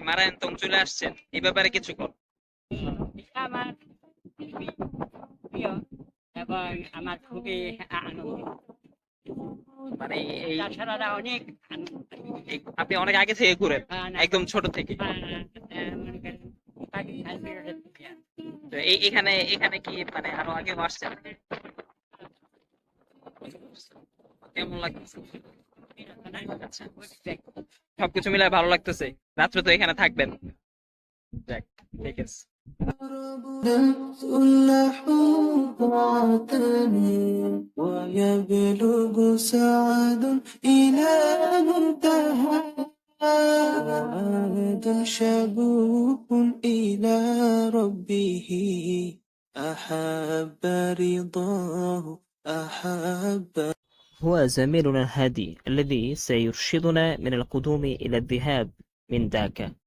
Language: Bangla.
মারায়ন্তং চলে আসছেন, এই ব্যাপারে কিছু কর। এটা আমার খুবই প্রিয় এবং আমার খুবই আনন্দ। মানে এই তাছাড়া অনেক আনন্দ। আপনি অনেক আগে থেকে ঘুরেন, না, একদম ছোট থেকে। মনে করেন পাকিস্তান বিরোধের থেকে। তো এখানে এখানে কি মানে আরো আগেও আসছেন? কেমন লাগতেছে? আচ্ছা, সবকিছু মিলে ভালো লাগতেছে। রাত্রে তো এখানে থাকবেন। যাক, ঠিক আছে। ويبلغ سعد إلى منتهى عاد شبوب إلى ربه أحب رضاه أحب. هو زميلنا الهادي الذي سيرشدنا من القدوم إلى الذهاب من ذاك.